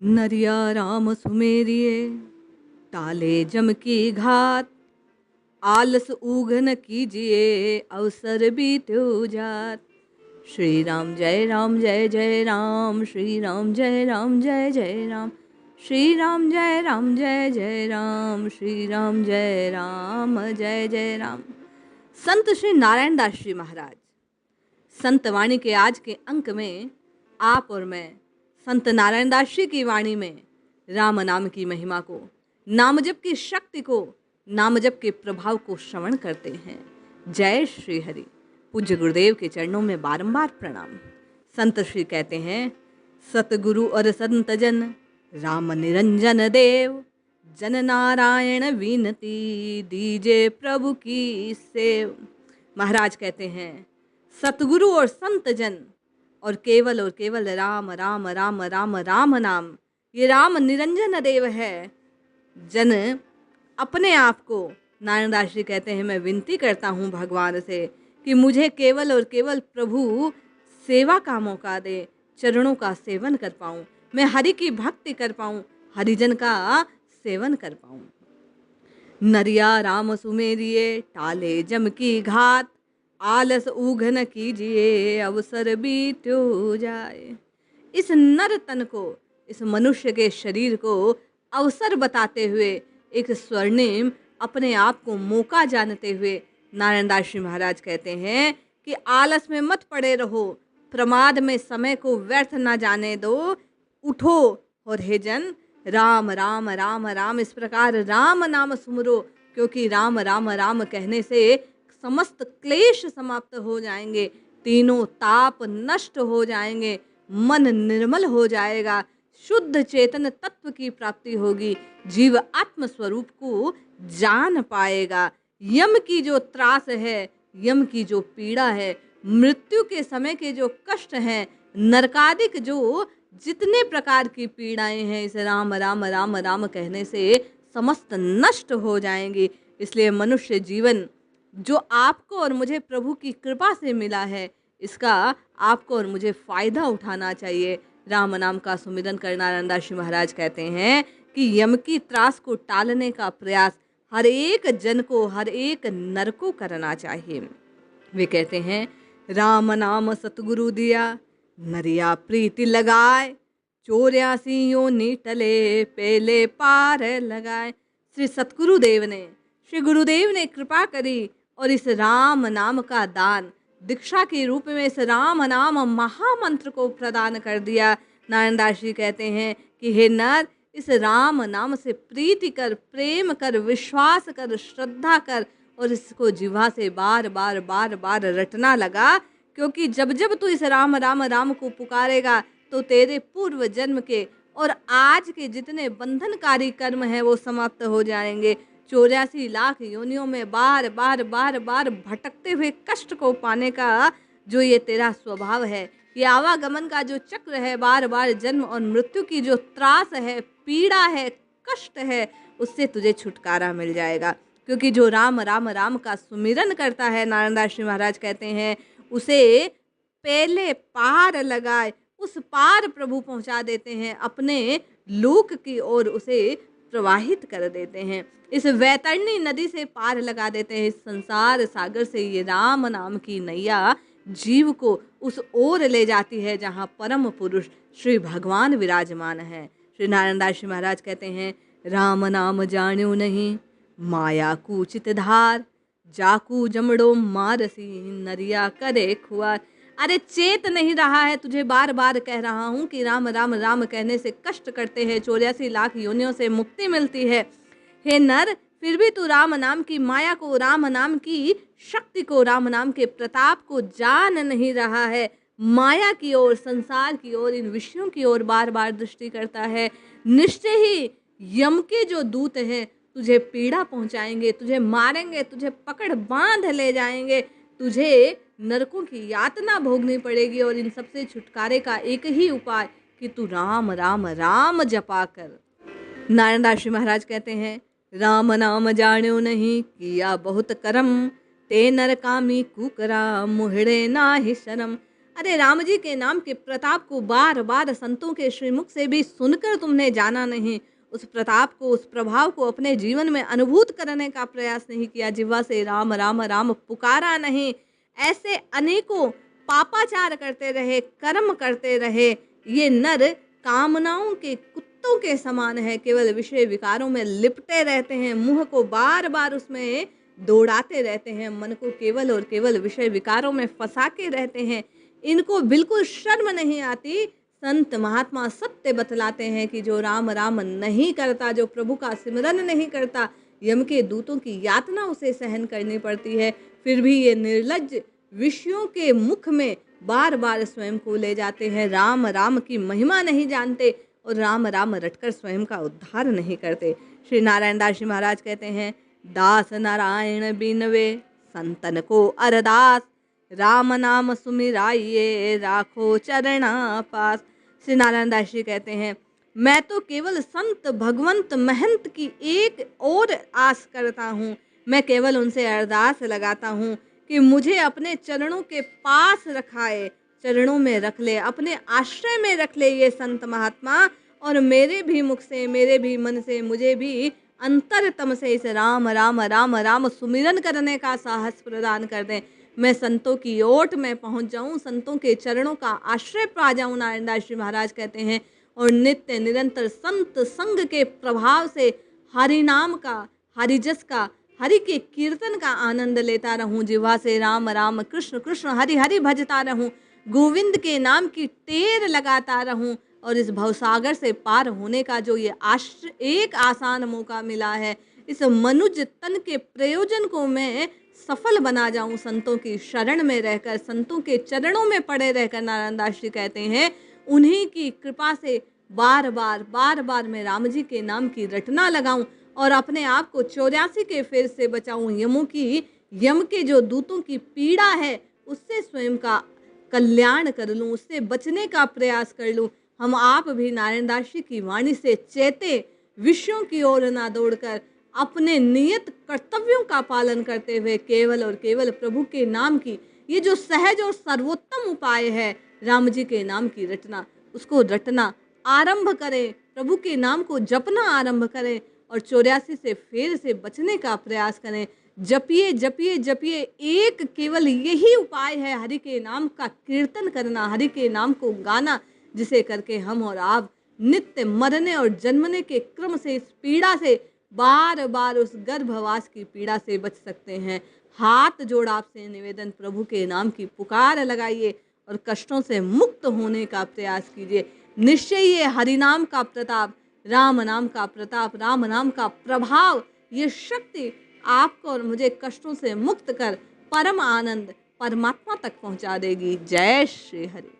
नरिया राम सुमेरिये टाले जम की घात। आलस ऊघ न कीजिए अवसर बीत्यो जात। श्री राम जय राम जय जय राम, श्री राम जय राम जय जय राम, श्री राम जय राम जय जय राम, श्री राम जय राम जय जय राम। संत श्री नारायण दास जी महाराज संत वाणी के आज के अंक में आप और मैं संत नारायण दास जी की वाणी में राम नाम की महिमा को, नाम जप की शक्ति को, नाम जप के प्रभाव को श्रवण करते हैं। जय श्री हरि। पूज्य गुरुदेव के चरणों में बारंबार प्रणाम। संत श्री कहते हैं, सतगुरु और संत जन राम निरंजन देव, जन नारायण विनती दीजे प्रभु की सेव। महाराज कहते हैं, सतगुरु और संत जन और केवल राम राम राम राम राम नाम, ये राम निरंजन देव है। जन अपने आप को, नारायण दास जी कहते हैं, मैं विनती करता हूँ भगवान से कि मुझे केवल और केवल प्रभु सेवा का मौका दे, चरणों का सेवन कर पाऊँ, मैं हरि की भक्ति कर पाऊँ, हरिजन का सेवन कर पाऊँ। नरिया राम सुमेरिये टाले जम की घात। आलस ऊघ न कीजिए अवसर बीत्यो जाए। इस नर तन को, इस मनुष्य के शरीर को अवसर बताते हुए, एक स्वर्णिम अपने आप को मौका जानते हुए नारायण दास जी महाराज कहते हैं कि आलस में मत पड़े रहो, प्रमाद में समय को व्यर्थ ना जाने दो। उठो और हे जन, राम राम राम राम इस प्रकार राम नाम सुमरो, क्योंकि राम राम राम कहने से समस्त क्लेश समाप्त हो जाएंगे, तीनों ताप नष्ट हो जाएंगे, मन निर्मल हो जाएगा, शुद्ध चेतन तत्व की प्राप्ति होगी, जीव आत्म स्वरूप को जान पाएगा। यम की जो त्रास है, यम की जो पीड़ा है, मृत्यु के समय के जो कष्ट हैं, नरकादिक जो जितने प्रकार की पीड़ाएं हैं, इस राम राम राम राम कहने से समस्त नष्ट हो जाएंगी। इसलिए मनुष्य जीवन जो आपको और मुझे प्रभु की कृपा से मिला है, इसका आपको और मुझे फ़ायदा उठाना चाहिए। राम नाम का सुमिरन करना। नारायण दास जी महाराज कहते हैं कि यम की त्रास को टालने का प्रयास हर एक जन को, हर एक नर को करना चाहिए। वे कहते हैं, राम नाम सतगुरु दिया नरिया प्रीति लगाए, 84 योनि टले पहले पार लगाए। श्री सतगुरुदेव ने, श्री गुरुदेव ने कृपा करी और इस राम नाम का दान दीक्षा के रूप में इस राम नाम महामंत्र को प्रदान कर दिया। नारायण दास जी कहते हैं कि हे नर, इस राम नाम से प्रीति कर, प्रेम कर, विश्वास कर, श्रद्धा कर और इसको जिह्वा से बार बार बार बार रटना लगा, क्योंकि जब जब तू इस राम राम राम को पुकारेगा तो तेरे पूर्व जन्म के और आज के जितने बंधनकारी कर्म हैं वो समाप्त हो जाएंगे। 84 लाख योनियों में बार बार बार बार भटकते हुए कष्ट को पाने का जो ये तेरा स्वभाव है, ये आवागमन का जो चक्र है, बार बार जन्म और मृत्यु की जो त्रास है, पीड़ा है, कष्ट है, उससे तुझे छुटकारा मिल जाएगा। क्योंकि जो राम राम राम का सुमिरन करता है, नारायण दास जी महाराज कहते हैं, उसे पहले पार लगाए, उस पार प्रभु पहुंचा देते हैं, अपने लोक की ओर उसे प्रवाहित कर देते हैं, इस वैतरणी नदी से पार लगा देते हैं। इस संसार सागर से ये राम नाम की नैया जीव को उस ओर ले जाती है जहाँ परम पुरुष श्री भगवान विराजमान है। श्री नारायण दास जी महाराज कहते हैं, राम नाम जान्यो नहीं माया कूचित धार, जाकू जमड़ो मारसी नरिया करे खुआर। अरे चेत नहीं रहा है, तुझे बार बार कह रहा हूँ कि राम राम राम कहने से कष्ट करते हैं, 84 लाख योनियों से मुक्ति मिलती है। हे नर, फिर भी तू राम नाम की माया को, राम नाम की शक्ति को, राम नाम के प्रताप को जान नहीं रहा है। माया की ओर, संसार की ओर, इन विषयों की ओर बार बार दृष्टि करता है। निश्चय ही यम के जो दूत हैं तुझे पीड़ा पहुंचाएंगे, तुझे मारेंगे, तुझे पकड़ बांध ले जाएंगे, तुझे नरकों की यातना भोगनी पड़ेगी। और इन सबसे छुटकारे का एक ही उपाय कि तू राम राम राम जपा कर। नारायण दास जी महाराज कहते हैं, राम नाम जान्यो नहीं किया बहुत करम, ते नर कामी कुकरा मुहड़े ना ही शरम। अरे राम जी के नाम के प्रताप को बार बार संतों के श्रीमुख से भी सुनकर तुमने जाना नहीं, उस प्रताप को, उस प्रभाव को अपने जीवन में अनुभूत करने का प्रयास नहीं किया, जिह्वा से राम राम राम पुकारा नहीं। ऐसे अनेकों पापाचार करते रहे, कर्म करते रहे। ये नर कामनाओं के कुत्तों के समान है, केवल विषय विकारों में लिपटे रहते हैं, मुंह को बार बार उसमें दौड़ाते रहते हैं, मन को केवल और केवल विषय विकारों में फंसा के रहते हैं। इनको बिल्कुल शर्म नहीं आती। संत महात्मा सत्य बतलाते हैं कि जो राम राम नहीं करता, जो प्रभु का सिमरन नहीं करता, यम के दूतों की यातना उसे सहन करनी पड़ती है। फिर भी ये निर्लज्ज विषयों के मुख में बार बार स्वयं को ले जाते हैं, राम राम की महिमा नहीं जानते और राम राम रटकर स्वयं का उद्धार नहीं करते। श्री नारायण दास जी महाराज कहते हैं, दास नारायण बिनवे संतन को अरदास, राम नाम सुमिराइए राखो चरणा पास। श्री नारायण दास जी कहते हैं, मैं तो केवल संत भगवंत महंत की एक और आस करता हूँ। मैं केवल उनसे अरदास लगाता हूँ कि मुझे अपने चरणों के पास रखाए, चरणों में रख ले, अपने आश्रय में रख ले ये संत महात्मा, और मेरे भी मुख से, मेरे भी मन से, मुझे भी अंतरतम से इस राम राम राम राम सुमिरन करने का साहस प्रदान कर दें। मैं संतों की ओट में पहुंच जाऊं, संतों के चरणों का आश्रय पा जाऊं, नारायण दास जी महाराज कहते हैं, और नित्य निरंतर संत संग के प्रभाव से हरि नाम का, हरिजस का, हरि के कीर्तन का आनंद लेता रहूं, जिह्वा से राम राम कृष्ण कृष्ण हरि हरि भजता रहूं, गोविंद के नाम की टेर लगाता रहूं, और इस भवसागर से पार होने का जो ये एक आसान मौका मिला है, इस मनुज तन के प्रयोजन को मैं सफल बना जाऊं, संतों की शरण में रहकर, संतों के चरणों में पड़े रहकर। नारायण दास जी कहते हैं, उन्हीं की कृपा से बार बार मैं राम जी के नाम की रटना लगाऊं और अपने आप को 84 के फेर से बचाऊं, यम के जो दूतों की पीड़ा है उससे स्वयं का कल्याण कर लूं, उससे बचने का प्रयास कर लूं। हम आप भी नारायण दास जी की वाणी से चेते, विषयों की ओर ना दौड़कर अपने नियत कर्तव्यों का पालन करते हुए केवल और केवल प्रभु के नाम की, ये जो सहज और सर्वोत्तम उपाय है राम जी के नाम की रटना, उसको रटना आरंभ करें, प्रभु के नाम को जपना आरंभ करें और 84 से फेर से बचने का प्रयास करें। जपिए जपिए जपिए, एक केवल यही उपाय है, हरि के नाम का कीर्तन करना, हरि के नाम को गाना, जिसे करके हम और आप नित्य मरने और जन्मने के क्रम से, इस पीड़ा से, बार बार उस गर्भवास की पीड़ा से बच सकते हैं। हाथ जोड़ आपसे निवेदन, प्रभु के नाम की पुकार लगाइए और कष्टों से मुक्त होने का प्रयास कीजिए। निश्चय ये हरि नाम का प्रताप, राम नाम का प्रताप, राम नाम का प्रभाव, ये शक्ति आपको और मुझे कष्टों से मुक्त कर परम आनंद परमात्मा तक पहुंचा देगी। जय श्री हरि।